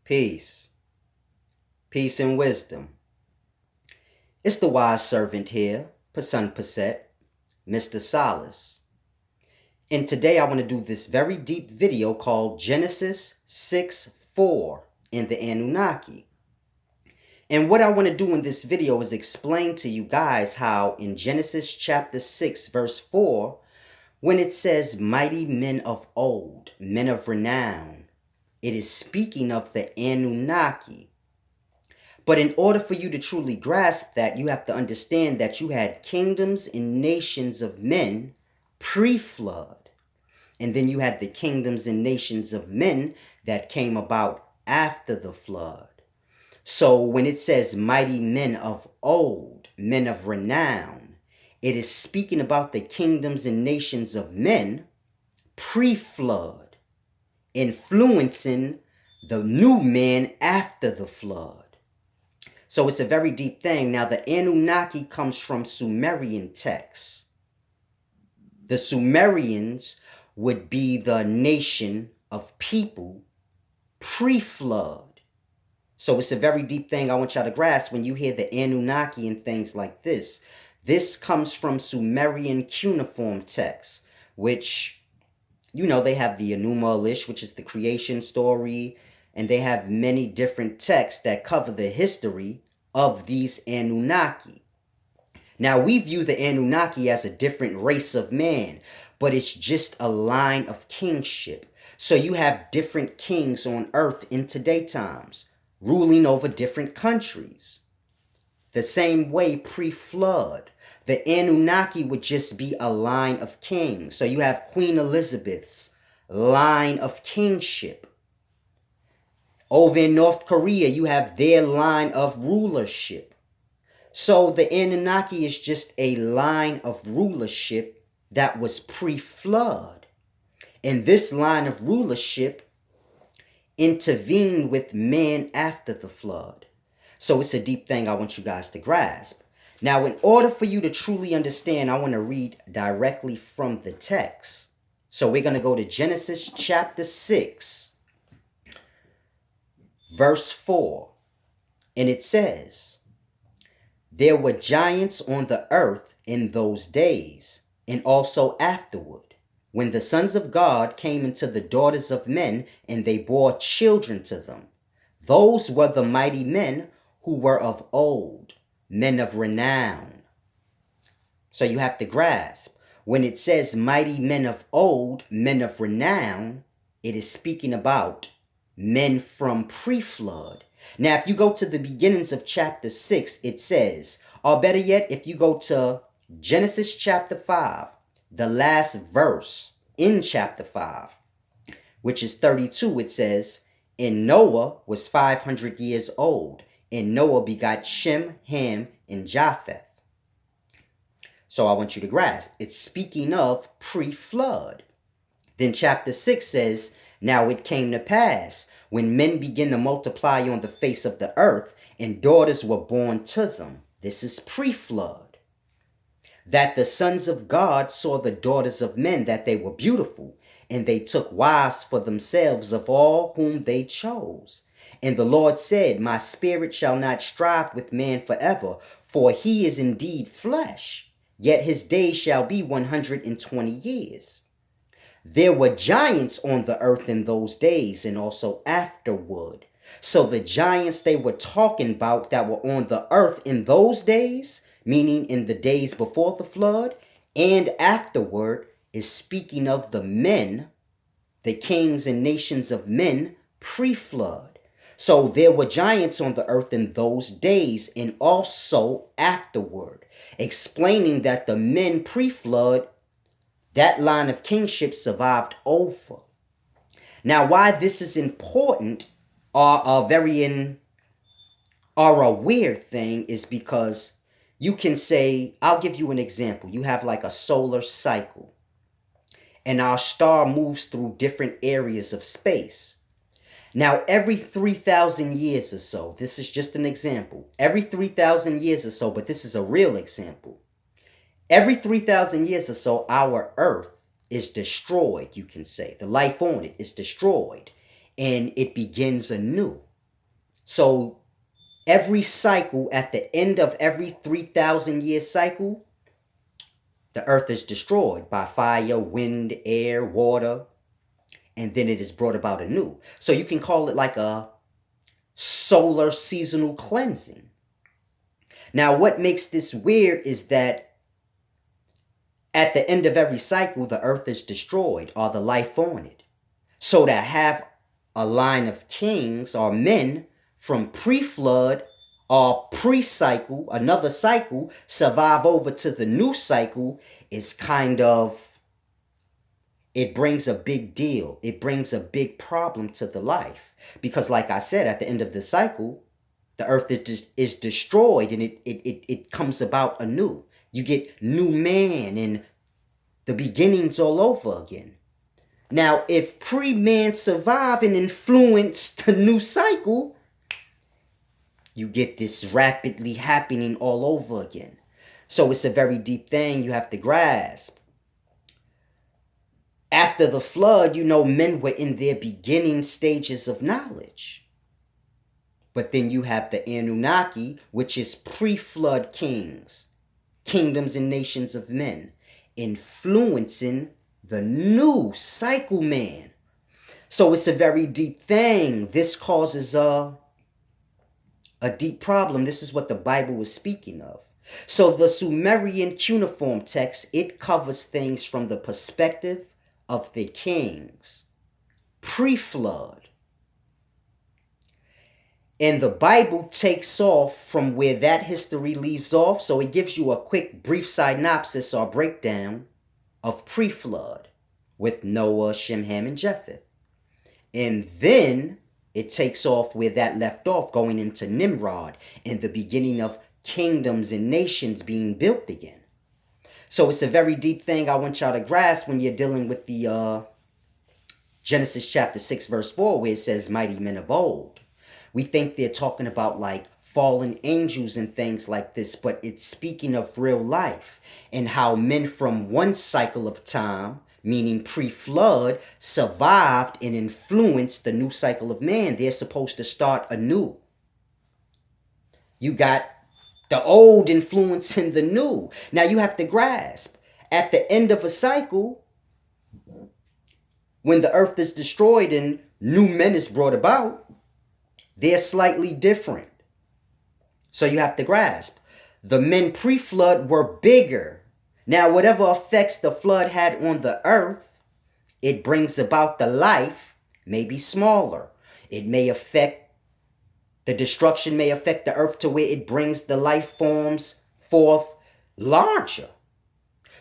Peace. Peace and wisdom. It's the wise servant here, Pasun Paset, Mr. Solace. And today I want to do this very deep video called Genesis 6:4 in the Anunnaki. And what I want to do in this video is explain to you guys how in Genesis chapter 6 verse 4, when it says mighty men of old, men of renown, it is speaking of the Anunnaki. But in order for you to truly grasp that, you have to understand that you had kingdoms and nations of men pre-flood. And then you had the kingdoms and nations of men that came about after the flood. So when it says mighty men of old, men of renown, it is speaking about the kingdoms and nations of men pre-flood, influencing the new man after the flood. So it's a very deep thing. Now, the Anunnaki comes from Sumerian texts. The Sumerians would be the nation of people pre-flood. So it's a very deep thing I want y'all to grasp when you hear the Anunnaki and things like this. This comes from Sumerian cuneiform texts, which, you know, they have the Enuma Elish, which is the creation story, and they have many different texts that cover the history of these Anunnaki. Now, we view the Anunnaki as a different race of man, but it's just a line of kingship. So you have different kings on earth in today times, ruling over different countries. The same way pre-flood, the Anunnaki would just be a line of kings. So you have Queen Elizabeth's line of kingship. Over in North Korea, you have their line of rulership. So the Anunnaki is just a line of rulership that was pre-flood. And this line of rulership intervened with man after the flood. So it's a deep thing I want you guys to grasp. Now, in order for you to truly understand, I want to read directly from the text. So we're going to go to Genesis chapter 6. Verse 4, and it says, there were giants on the earth in those days, and also afterward, when the sons of God came into the daughters of men, and they bore children to them. Those were the mighty men who were of old, men of renown. So you have to grasp, when it says mighty men of old, men of renown, it is speaking about men from pre-flood. Now, if you go to the beginnings of chapter 6, it says, or better yet, if you go to Genesis chapter 5, the last verse in chapter 5, which is 32, it says, and Noah was 500 years old, and Noah begot Shem, Ham, and Japheth. So I want you to grasp, it's speaking of pre-flood. Then chapter 6 says, now it came to pass, when men began to multiply on the face of the earth, and daughters were born to them, this is pre-flood, that the sons of God saw the daughters of men, that they were beautiful, and they took wives for themselves of all whom they chose. And the Lord said, my spirit shall not strive with man forever, for he is indeed flesh, yet his days shall be 120 years. There were giants on the earth in those days and also afterward. So the giants they were talking about that were on the earth in those days, meaning in the days before the flood and afterward, is speaking of the men, the kings and nations of men pre-flood. So there were giants on the earth in those days and also afterward, explaining that the men pre-flood, that line of kingship survived over. Now, why this is important or a weird thing is because you can say, I'll give you an example. You have like a solar cycle, and our star moves through different areas of space. Now, every 3,000 years or so, this is just an example. Every 3,000 years or so, but this is a real example. Every 3,000 years or so, our Earth is destroyed, you can say. The life on it is destroyed, and it begins anew. So every cycle, at the end of every 3,000 year cycle, the earth is destroyed by fire, wind, air, water, and then it is brought about anew. So you can call it like a solar seasonal cleansing. Now, what makes this weird is that at the end of every cycle, the earth is destroyed or the life on it. So to have a line of kings or men from pre-flood or pre-cycle, another cycle, survive over to the new cycle is kind of, it brings a big deal. It brings a big problem to the life. Because like I said, at the end of the cycle, the earth is destroyed and it comes about anew. You get new man and the beginnings all over again. Now, if pre-man survive and influence the new cycle, you get this rapidly happening all over again. So it's a very deep thing you have to grasp. After the flood, men were in their beginning stages of knowledge. But then you have the Anunnaki, which is pre-flood kings, kingdoms and nations of men, influencing the new cycle man. So it's a very deep thing. This causes a deep problem. This is what the Bible is speaking of. So the Sumerian cuneiform text, it covers things from the perspective of the kings, pre-flood. And the Bible takes off from where that history leaves off. So it gives you a quick brief synopsis or breakdown of pre-flood with Noah, Shem, Ham, and Japheth. And then it takes off where that left off, going into Nimrod and the beginning of kingdoms and nations being built again. So it's a very deep thing I want y'all to grasp when you're dealing with the Genesis chapter 6 verse 4, where it says mighty men of old. We think they're talking about like fallen angels and things like this, but it's speaking of real life and how men from one cycle of time, meaning pre-flood, survived and influenced the new cycle of man. They're supposed to start anew. You got the old influencing the new. Now you have to grasp, at the end of a cycle, when the earth is destroyed and new men is brought about, they're slightly different. So you have to grasp, the men pre-flood were bigger. Now, whatever effects the flood had on the earth, it brings about the life, may be smaller. It may affect, the destruction may affect the earth to where it brings the life forms forth larger.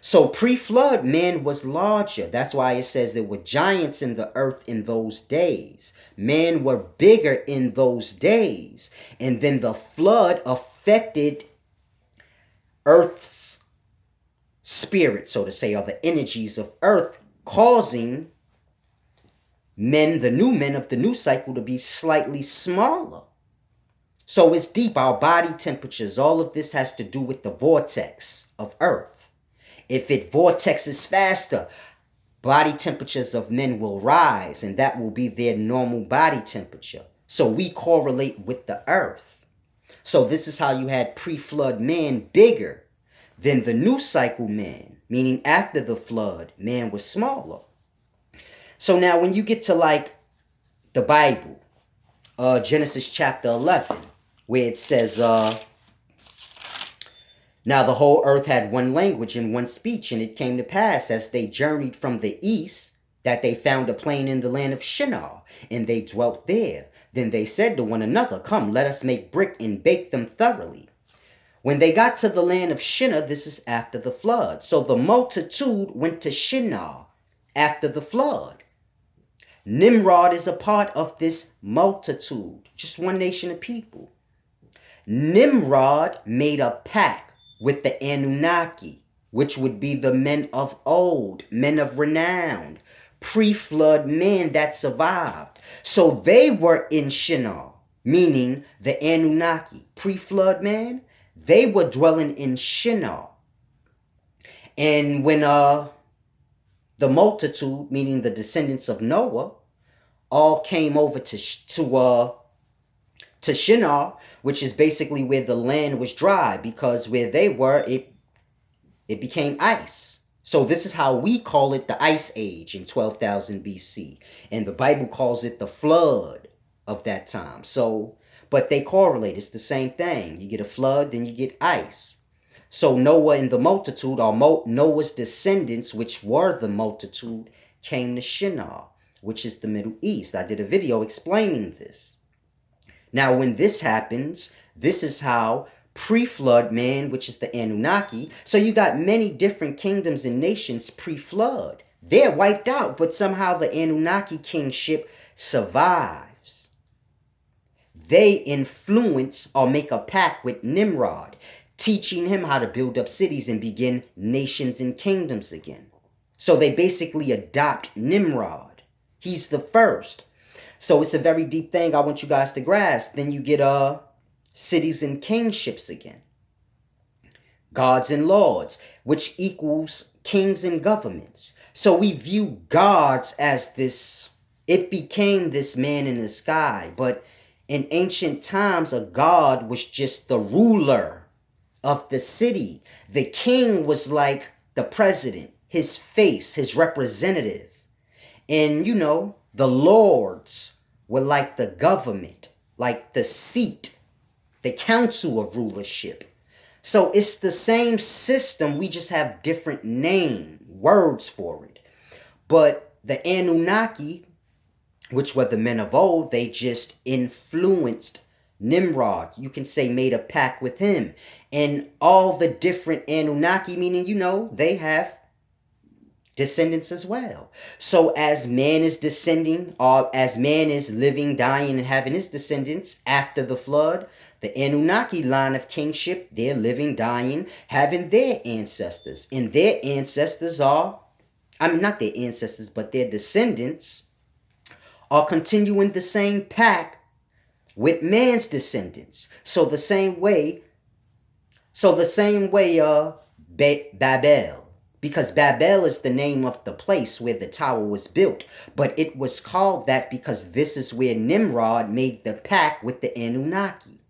So pre-flood, man was larger. That's why it says there were giants in the earth in those days. Men were bigger in those days. And then the flood affected Earth's spirit, so to say, or the energies of Earth, causing men, the new men of the new cycle, to be slightly smaller. So it's deep. Our body temperatures, all of this has to do with the vortex of Earth. If it vortexes faster, body temperatures of men will rise, and that will be their normal body temperature. So we correlate with the earth. So this is how you had pre-flood man bigger than the new cycle man, meaning after the flood, man was smaller. So now when you get to like the Bible, Genesis chapter 11, where it says, now the whole earth had one language and one speech, and it came to pass as they journeyed from the east that they found a plain in the land of Shinar, and they dwelt there. Then they said to one another, come, let us make brick and bake them thoroughly. When they got to the land of Shinar, this is after the flood. So the multitude went to Shinar after the flood. Nimrod is a part of this multitude, just one nation of people. Nimrod made a pact with the Anunnaki, which would be the men of old, men of renown, pre-flood men that survived. So they were in Shinar, meaning the Anunnaki, pre-flood man, they were dwelling in Shinar. And when the multitude, meaning the descendants of Noah, all came over to to Shinar, which is basically where the land was dry, because where they were, it became ice. So this is how we call it the Ice Age in 12,000 BC. And the Bible calls it the flood of that time. So, but they correlate. It's the same thing. You get a flood, then you get ice. So Noah and the multitude, or Noah's descendants, which were the multitude, came to Shinar, which is the Middle East. I did a video explaining this. Now, when this happens, this is how pre-flood man, which is the Anunnaki. So you got many different kingdoms and nations pre-flood. They're wiped out, but somehow the Anunnaki kingship survives. They influence or make a pact with Nimrod, teaching him how to build up cities and begin nations and kingdoms again. So they basically adopt Nimrod. He's the first. So it's a very deep thing I want you guys to grasp. Then you get cities and kingships again. Gods and lords, which equals kings and governments. So we view gods as this, it became this man in the sky. But in ancient times, a god was just the ruler of the city. The king was like the president, his face, his representative. And, you know, the lords were like the government, like the seat, the council of rulership. So it's the same system, we just have different words for it. But the Anunnaki, which were the men of old, they just influenced Nimrod. You can say made a pact with him. And all the different Anunnaki, meaning, you know, they have descendants as well. So as man is descending, or as man is living, dying, and having his descendants after the flood, the Anunnaki line of kingship, they're living, dying, having their ancestors. And their ancestors are, not their ancestors, but their descendants are continuing the same pact with man's descendants. So the same way, Babel. Because Babel is the name of the place where the tower was built. But it was called that because this is where Nimrod made the pact with the Anunnaki,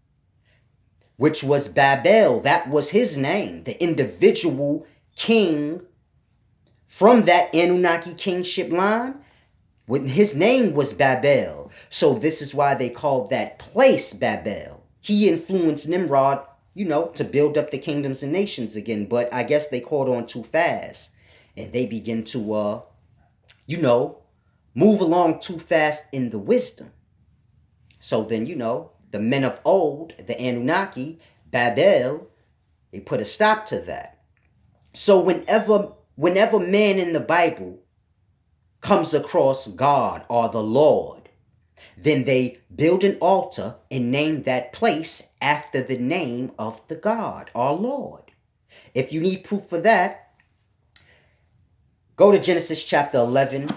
which was Babel. That was his name, the individual king from that Anunnaki kingship line. His name was Babel. So this is why they called that place Babel. He influenced Nimrod, you know, to build up the kingdoms and nations again. But I guess they caught on too fast. And they begin to, you know, move along too fast in the wisdom. So then, you know, the men of old, the Anunnaki, Babel, they put a stop to that. So whenever man in the Bible comes across God or the Lord, then they build an altar and name that place after the name of the God or Lord. If you need proof for that, go to Genesis chapter 11,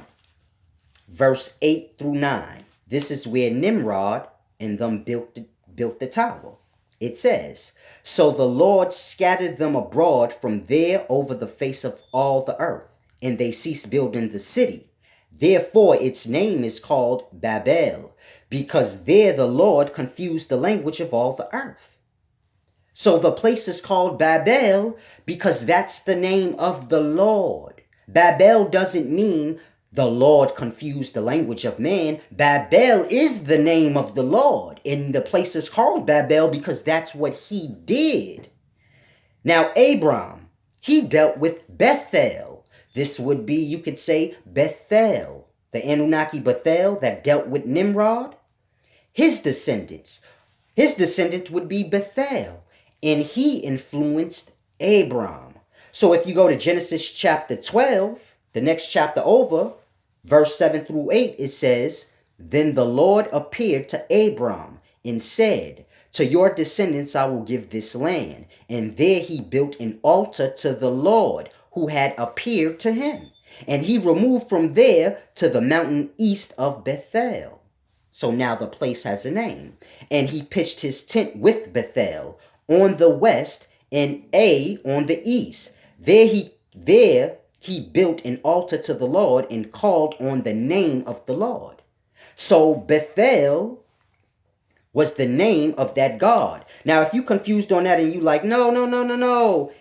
verse 8 through 9. This is where Nimrod and them built the tower. It says, "So the Lord scattered them abroad from there over the face of all the earth, and they ceased building the city. Therefore its name is called Babel, because there the Lord confused the language of all the earth." So the place is called Babel because that's the name of the Lord. Babel doesn't mean the Lord confused the language of man. Babel is the name of the Lord. And the place is called Babel because that's what he did. Now, Abram, he dealt with Bethel. This would be, you could say, Bethel, the Anunnaki Bethel that dealt with Nimrod. His descendants would be Bethel, and he influenced Abram. So if you go to Genesis chapter 12, the next chapter over, verse 7 through 8, it says, "Then the Lord appeared to Abram and said, 'To your descendants I will give this land.' And there he built an altar to the Lord who had appeared to him. And he removed from there to the mountain east of Bethel." So now the place has a name. "And he pitched his tent with Bethel on the west and Ai on the east. There he built an altar to the Lord and called on the name of the Lord." So Bethel was the name of that God. Now, if you confused on that and you like, no,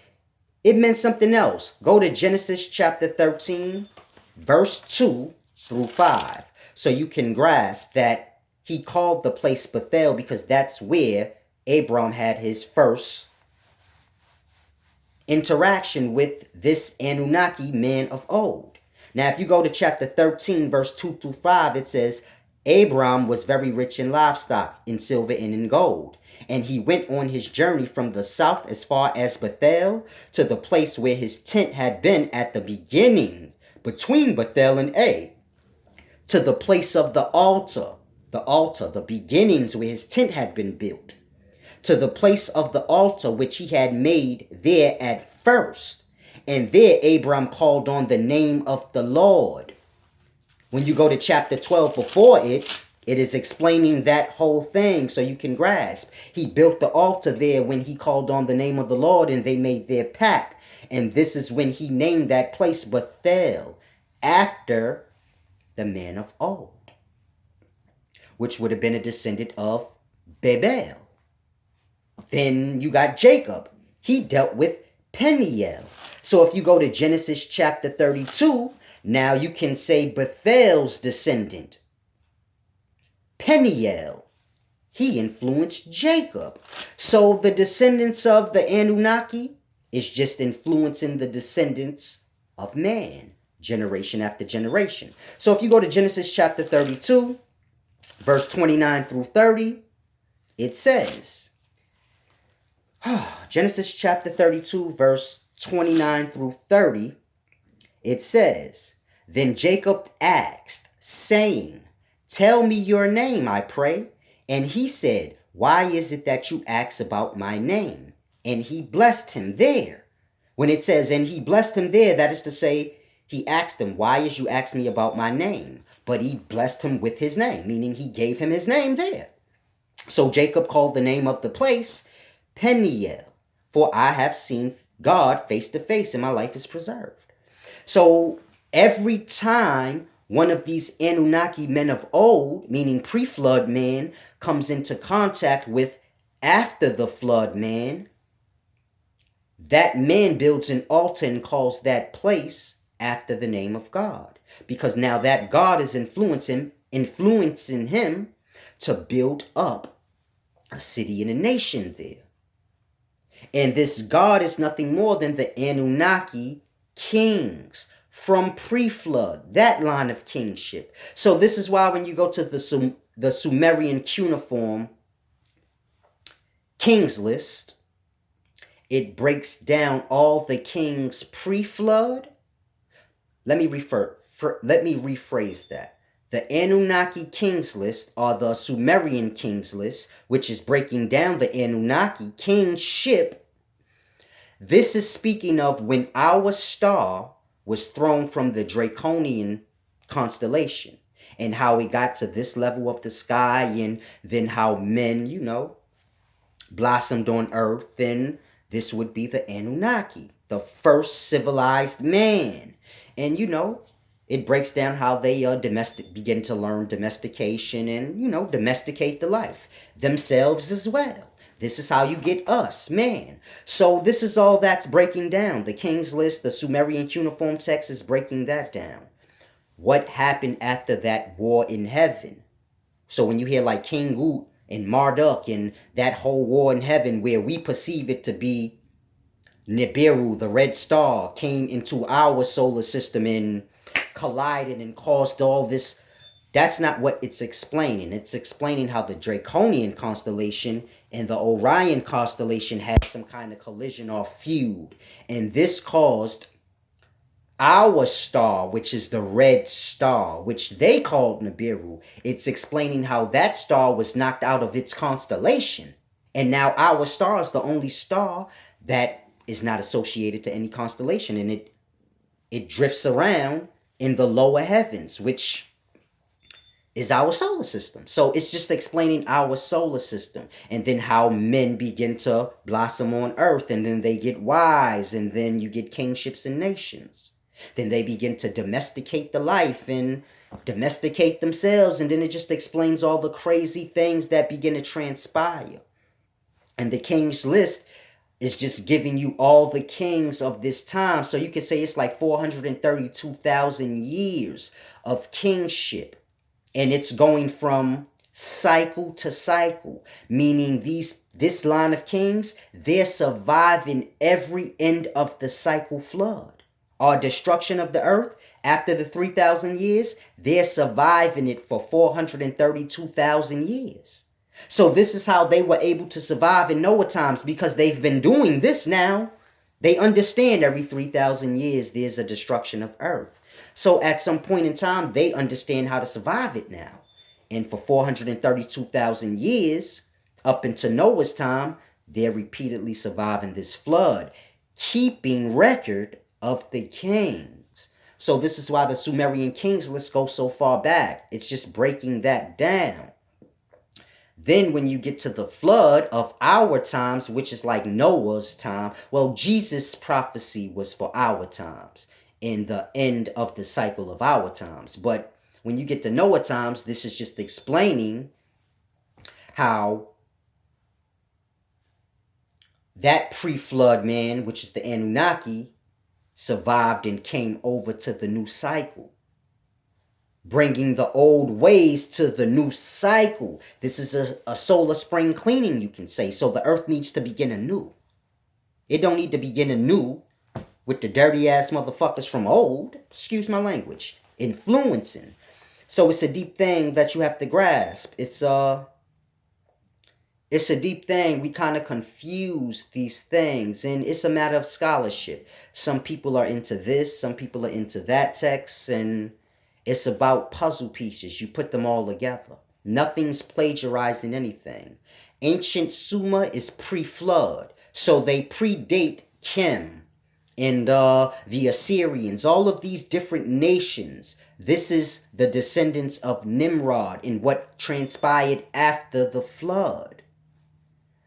it meant something else. Go to Genesis chapter 13, verse 2 through 5. So you can grasp that he called the place Bethel because that's where Abram had his first interaction with this Anunnaki man of old. Now, if you go to chapter 13, verse 2 through 5, it says, Abram was very rich in livestock, in silver and in gold. And he went on his journey from the south as far as Bethel, to the place where his tent had been at the beginning, between Bethel and A, to the place of the altar, the beginnings where his tent had been built, to the place of the altar which he had made there at first. And there Abram called on the name of the Lord. When you go to chapter 12 before it, it is explaining that whole thing so you can grasp. He built the altar there when he called on the name of the Lord, and they made their pact. And this is when he named that place Bethel, after the man of old, which would have been a descendant of Babel. Then you got Jacob. He dealt with Peniel. So if you go to Genesis chapter 32, now you can say Bethel's descendant, Peniel. He influenced Jacob. So the descendants of the Anunnaki is just influencing the descendants of man, generation after generation. So if you go to Genesis chapter 32, verse 29 through 30, it says, Genesis chapter 32, verse 29 through 30, it says, Then Jacob asked, saying, Tell me your name, I pray. And he said, Why is it that you ask about my name? And he blessed him there. When it says, and he blessed him there, that is to say, he asked him, why is you ask me about my name? But he blessed him with his name, meaning he gave him his name there. So Jacob called the name of the place Peniel, for I have seen God face to face and my life is preserved. So every time one of these Anunnaki men of old, meaning pre-flood man, comes into contact with after the flood man, that man builds an altar and calls that place after the name of God. Because now that God is influencing him to build up a city and a nation there. And this God is nothing more than the Anunnaki kings from pre-flood, that line of kingship. So this is why when you go to the Sumerian cuneiform kings list, it breaks down all the kings pre-flood. Let me rephrase that. The Anunnaki kings list, or the Sumerian kings list, which is breaking down the Anunnaki kingship. This is speaking of when our star was thrown from the Draconian constellation and how it got to this level of the sky, and then how men, blossomed on earth. And this would be the Anunnaki, the first civilized man. And, it breaks down how they begin to learn domestication and, domesticate the life themselves as well. This is how you get us, man. So this is all that's breaking down. The King's List, the Sumerian cuneiform text is breaking that down. What happened after that war in heaven? So when you hear like King Ut and Marduk and that whole war in heaven where we perceive it to be Nibiru, the red star, came into our solar system and collided and caused all this. That's not what it's explaining. It's explaining how the Draconian constellation and the Orion constellation had some kind of collision or feud. And this caused our star, which is the red star, which they called Nibiru. It's explaining how that star was knocked out of its constellation. And now our star is the only star that is not associated to any constellation. And it drifts around in the lower heavens, which is our solar system. So it's just explaining our solar system, and then how men begin to blossom on earth, and then they get wise, and then you get kingships and nations. Then they begin to domesticate the life, and domesticate themselves, and then it just explains all the crazy things that begin to transpire. And the king's list is just giving you all the kings of this time. So you can say it's like 432,000 years of kingship. And it's going from cycle to cycle, meaning this line of kings, they're surviving every end of the cycle flood or destruction of the earth. After the 3,000 years, they're surviving it for 432,000 years. So this is how they were able to survive in Noah times, because they've been doing this now. They understand every 3,000 years there's a destruction of earth. So at some point in time, they understand how to survive it now. And for 432,000 years, up into Noah's time, they're repeatedly surviving this flood, keeping record of the kings. So this is why the Sumerian kings list goes so far back. It's just breaking that down. Then when you get to the flood of our times, which is like Noah's time, well, Jesus' prophecy was for our times, in the end of the cycle of our times. But when you get to Noah times, this is just explaining how that pre-flood man, which is the Anunnaki, survived and came over to the new cycle, bringing the old ways to the new cycle. This is a solar spring cleaning, you can say. So the earth needs to begin anew. It don't need to begin anew with the dirty ass motherfuckers from old, excuse my language, influencing. So it's a deep thing that you have to grasp. It's a deep thing. We kind of confuse these things, and it's a matter of scholarship. Some people are into this, some people are into that text, and it's about puzzle pieces. You put them all together. Nothing's plagiarizing anything. Ancient Sumer is pre-flood, so they predate Kim and the Assyrians, all of these different nations. This is the descendants of Nimrod and what transpired after the flood.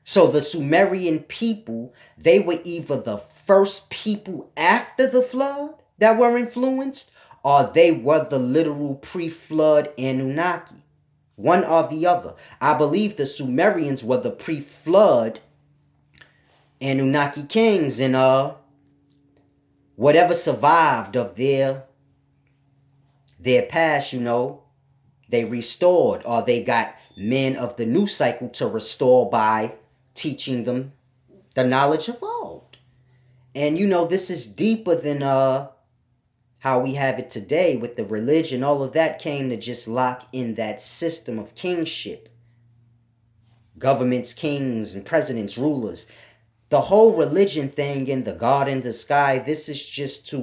So the Sumerian people, they were either the first people after the flood that were influenced, or they were the literal pre-flood Anunnaki. One or the other. I believe the Sumerians were the pre-flood Anunnaki kings, and whatever survived of their past, they restored, or they got men of the new cycle to restore by teaching them the knowledge of old. And this is deeper than how we have it today with the religion. All of that came to just lock in that system of kingship. Governments, kings, and presidents, rulers. The whole religion thing and the God in the sky, this is just to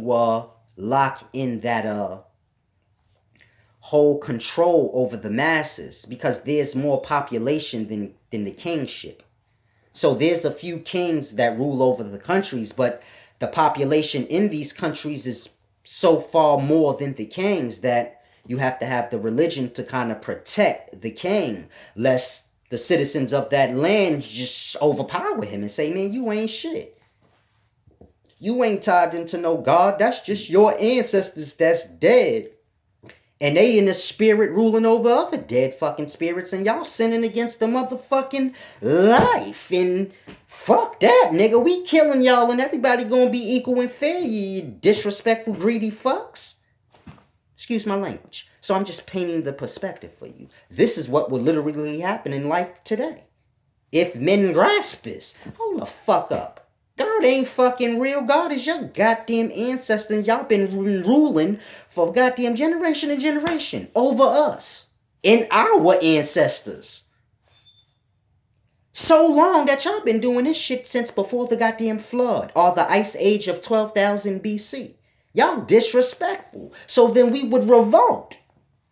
lock in that whole control over the masses, because there's more population than the kingship. So there's a few kings that rule over the countries, but the population in these countries is so far more than the kings that you have to have the religion to kind of protect the king, lest the citizens of that land just overpower him and say, man, you ain't shit. You ain't tied into no God. That's just your ancestors that's dead. And they in the spirit ruling over other dead fucking spirits, and y'all sinning against the motherfucking life. And fuck that, nigga. We killing y'all and everybody gonna be equal and fair, you disrespectful, greedy fucks. Excuse my language. So I'm just painting the perspective for you. This is what will literally happen in life today. If men grasp this, hold the fuck up. God ain't fucking real. God is your goddamn ancestor. And y'all been ruling for goddamn generation and generation over us and our ancestors. So long that y'all been doing this shit since before the goddamn flood or the ice age of 12,000 BC. Y'all disrespectful. So then we would revolt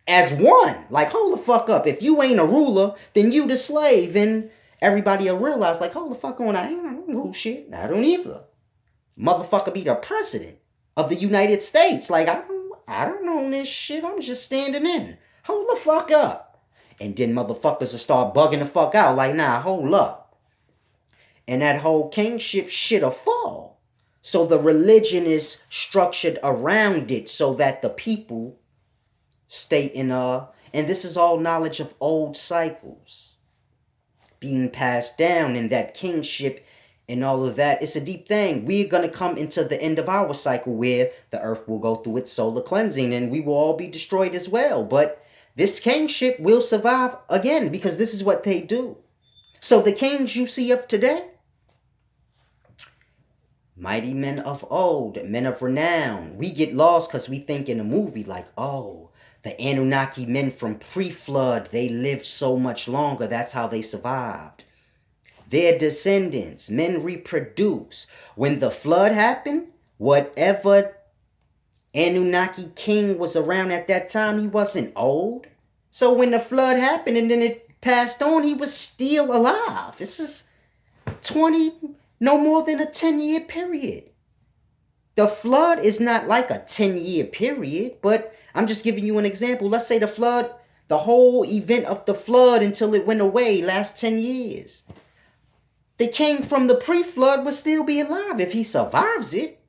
as one. Like, hold the fuck up. If you ain't a ruler, then you the slave. And everybody will realize, like, hold the fuck on. I don't rule shit. I don't either. Motherfucker be the president of the United States. Like, I don't know this shit. I'm just standing in. Hold the fuck up. And then motherfuckers will start bugging the fuck out. Like, nah, hold up. And that whole kingship shit'll fall. So the religion is structured around it so that the people stating, and this is all knowledge of old cycles being passed down, and that kingship and all of that. It's a deep thing. We're going to come into the end of our cycle where the earth will go through its solar cleansing and we will all be destroyed as well. But this kingship will survive again because this is what they do. So the kings you see of today, mighty men of old, men of renown. We get lost because we think in a movie like, oh, the Anunnaki men from pre-flood, they lived so much longer. That's how they survived. Their descendants, men reproduce. When the flood happened, whatever Anunnaki king was around at that time, he wasn't old. So when the flood happened and then it passed on, he was still alive. This is no more than a 10-year period. The flood is not like a 10-year period, but I'm just giving you an example. Let's say the flood, the whole event of the flood until it went away lasts 10 years. The king from the pre-flood will still be alive if he survives it.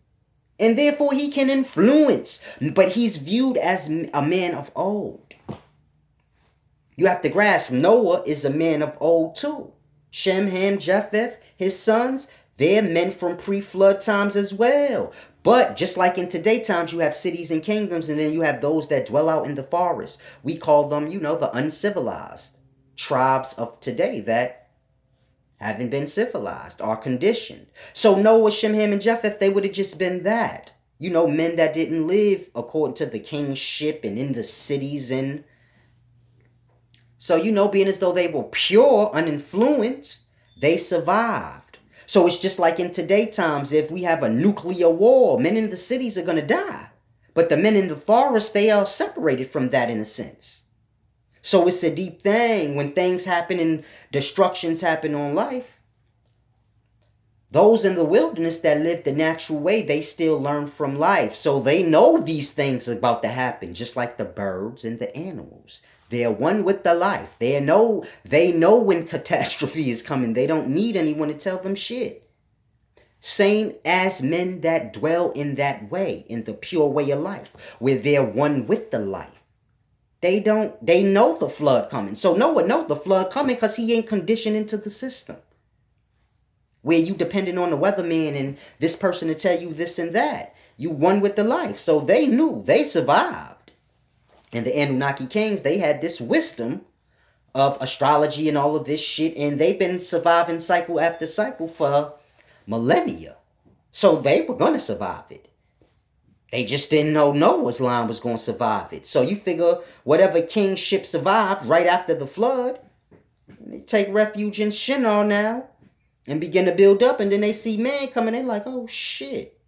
And therefore he can influence. But he's viewed as a man of old. You have to grasp, Noah is a man of old too. Shem, Ham, Japheth, his sons, they're men from pre-flood times as well. But just like in today's times, you have cities and kingdoms, and then you have those that dwell out in the forest. We call them, the uncivilized tribes of today that haven't been civilized or conditioned. So Noah, Shem, Ham, and Japheth, they would have just been that. Men that didn't live according to the kingship and in the cities. And so, being as though they were pure, uninfluenced, they survived. So it's just like in today's times, if we have a nuclear war, men in the cities are going to die. But the men in the forest, they are separated from that in a sense. So it's a deep thing. When things happen and destructions happen on life, those in the wilderness that live the natural way, they still learn from life. So they know these things are about to happen, just like the birds and the animals. They're one with the life. They know when catastrophe is coming. They don't need anyone to tell them shit. Same as men that dwell in that way, in the pure way of life, where they're one with the life. They know the flood coming. So Noah knows the flood coming because he ain't conditioned into the system. Where you depending on the weatherman and this person to tell you this and that. You one with the life. So they knew. They survived. And the Anunnaki kings, they had this wisdom of astrology and all of this shit. And they've been surviving cycle after cycle for millennia. So they were going to survive it. They just didn't know Noah's line was going to survive it. So you figure whatever kingship survived right after the flood, they take refuge in Shinar now and begin to build up. And then they see man coming in like, oh shit.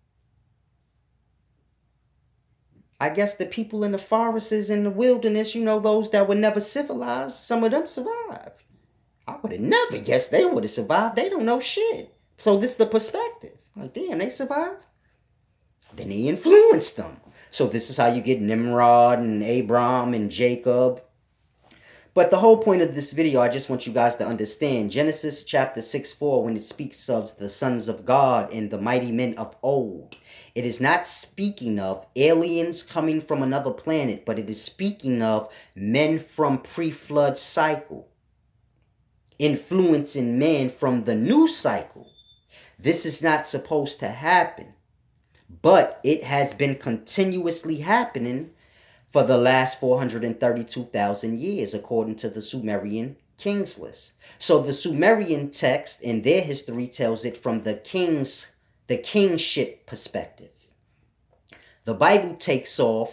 I guess the people in the forests in the wilderness, those that were never civilized, some of them survived. I would have never guessed they would have survived. They don't know shit. So this is the perspective. Like, damn, they survived. Then he influenced them. So this is how you get Nimrod and Abram and Jacob. But the whole point of this video, I just want you guys to understand. Genesis chapter 6:4, when it speaks of the sons of God and the mighty men of old, it is not speaking of aliens coming from another planet, but it is speaking of men from pre-flood cycle, influencing man from the new cycle. This is not supposed to happen, but it has been continuously happening for the last 432,000 years, according to the Sumerian kings list. So the Sumerian text in their history tells it from the kingship perspective. The Bible takes on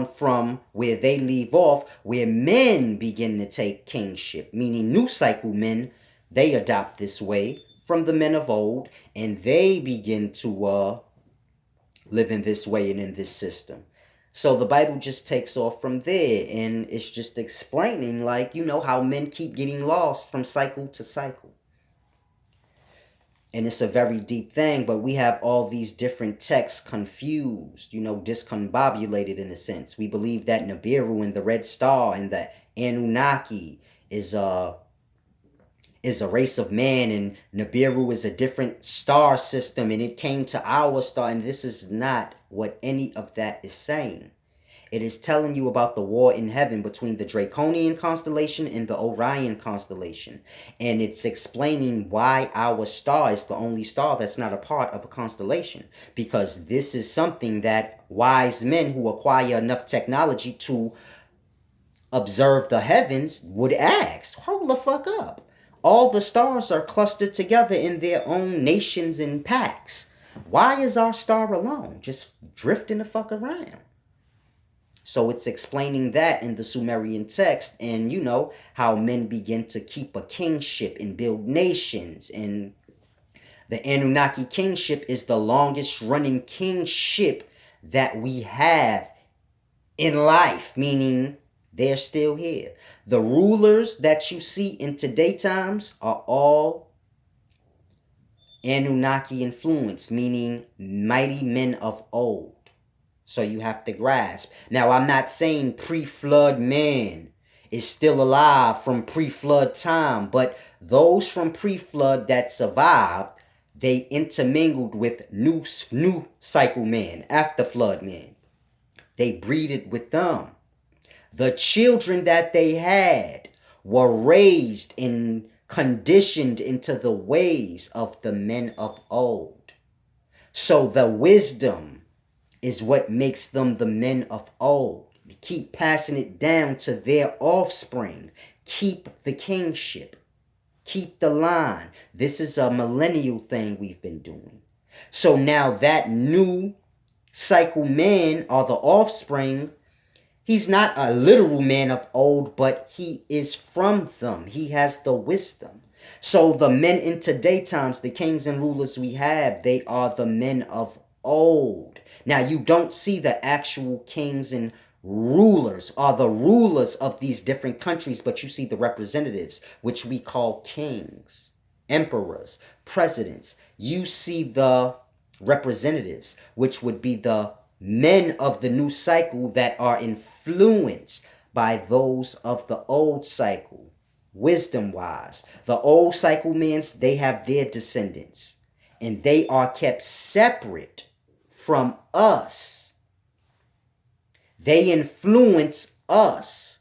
from where they leave off, where men begin to take kingship, meaning new cycle men, they adopt this way from the men of old, and they begin to live in this way and in this system. So the Bible just takes off from there, and it's just explaining, like, how men keep getting lost from cycle to cycle. And it's a very deep thing, but we have all these different texts confused, discombobulated in a sense. We believe that Nibiru and the Red Star and the Anunnaki is a race of man, and Nibiru is a different star system, and it came to our star, and this is not what any of that is saying. It is telling you about the war in heaven between the Draconian constellation and the Orion constellation. And it's explaining why our star is the only star that's not a part of a constellation. Because this is something that wise men who acquire enough technology to observe the heavens would ask. Hold the fuck up. All the stars are clustered together in their own nations and packs. Why is our star alone? Just drifting the fuck around. So it's explaining that in the Sumerian text, and you know how men begin to keep a kingship and build nations. And the Anunnaki kingship is the longest running kingship that we have in life, meaning they're still here. The rulers that you see in today's times are all Anunnaki influenced, meaning mighty men of old. So you have to grasp. Now, I'm not saying pre-flood man is still alive from pre-flood time, but those from pre-flood that survived, they intermingled with new cycle man, after flood man. They breeded with them. The children that they had were raised and conditioned into the ways of the men of old. So the wisdom is what makes them the men of old. Keep passing it down to their offspring. Keep the kingship. Keep the line. This is a millennial thing we've been doing. So now that new cycle man or the offspring, he's not a literal man of old, but he is from them. He has the wisdom. So the men in today's times, the kings and rulers we have, they are the men of old. Now, you don't see the actual kings and rulers or the rulers of these different countries, but you see the representatives, which we call kings, emperors, presidents. You see the representatives, which would be the men of the new cycle that are influenced by those of the old cycle, wisdom-wise. The old cycle men, they have their descendants, and they are kept separate from us. They influence us,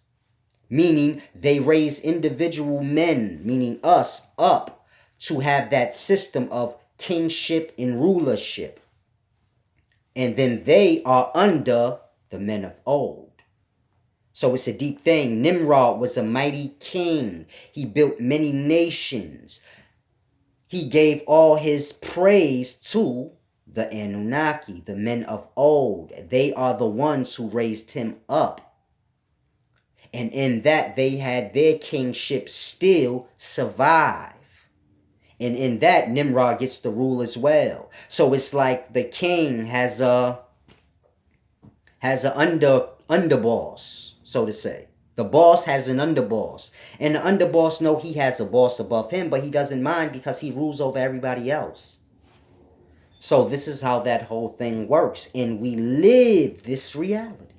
meaning they raise individual men, meaning us, up to have that system of kingship and rulership. And then they are under the men of old. So it's a deep thing. Nimrod was a mighty king. He built many nations. He gave all his praise to the Anunnaki, the men of old. They are the ones who raised him up. And in that, they had their kingship still survive. And in that, Nimrod gets to rule as well. So it's like the king has a underboss, so to say. The boss has an underboss. And the underboss know he has a boss above him, but he doesn't mind because he rules over everybody else. So this is how that whole thing works. And we live this reality.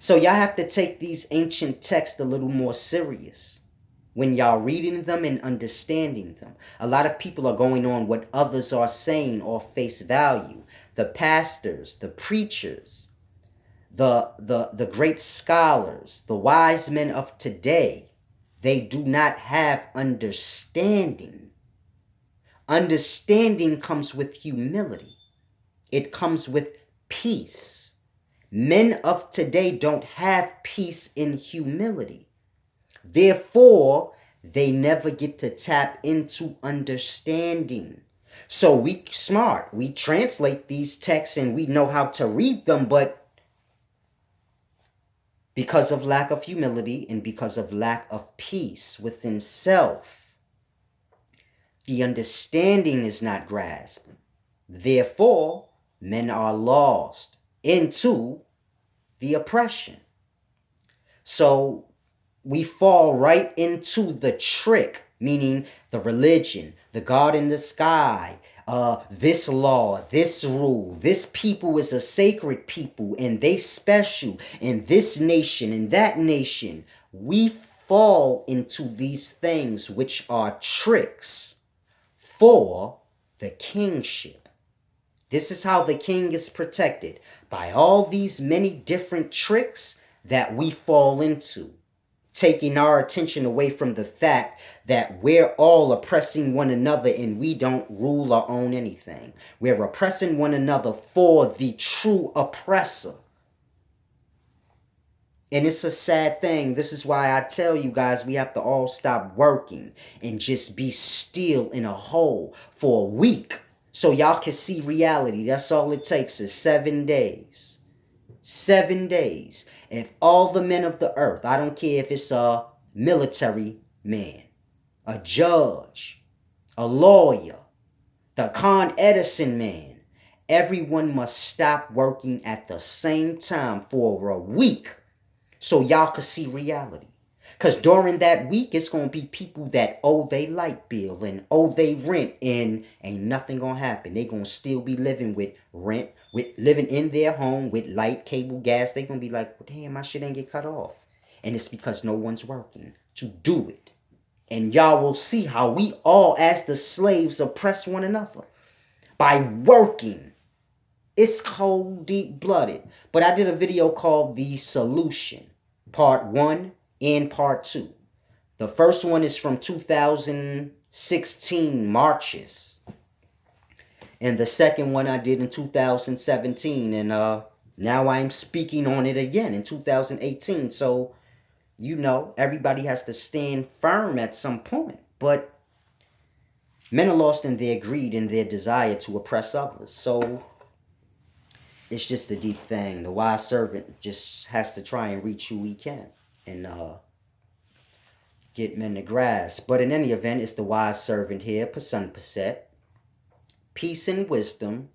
So y'all have to take these ancient texts a little more serious when y'all reading them and understanding them. A lot of people are going on what others are saying or face value. The pastors, the preachers, the great scholars, the wise men of today, they do not have understanding. Understanding comes with humility. It comes with peace. Men of today don't have peace in humility. Therefore, they never get to tap into understanding. So we smart. We translate these texts and we know how to read them, but because of lack of humility and because of lack of peace within self, the understanding is not grasped. Therefore, men are lost into the oppression. So we fall right into the trick, meaning the religion, the God in the sky, this law, this rule, this people is a sacred people and they special, and this nation and that nation. We fall into these things which are tricks for the kingship. This is how the king is protected, by all these many different tricks that we fall into, taking our attention away from the fact that we're all oppressing one another and we don't rule or own anything. We're oppressing one another for the true oppressor. And it's a sad thing. This is why I tell you guys we have to all stop working and just be still in a hole for a week so y'all can see reality. That's all it takes is 7 days. 7 days. If all the men of the earth, I don't care if it's a military man, a judge, a lawyer, the Con Edison man, everyone must stop working at the same time for a week so y'all can see reality. Because during that week, it's going to be people that owe their light bill and owe their rent, and ain't nothing going to happen. They going to still be living with rent, with living in their home with light, cable, gas. They going to be like, well, damn, my shit ain't get cut off. And it's because no one's working to do it. And y'all will see how we all, as the slaves, oppress one another by working. It's cold, deep-blooded. But I did a video called The Solution, Part 1 and Part 2. The first one is from 2016 Marches. And the second one I did in 2017. And now I'm speaking on it again in 2018. So, you know, everybody has to stand firm at some point. But men are lost in their greed and their desire to oppress others. So it's just a deep thing. The wise servant just has to try and reach who he can and get men to grasp. But in any event, it's the wise servant here, Pasun Paset. Peace and wisdom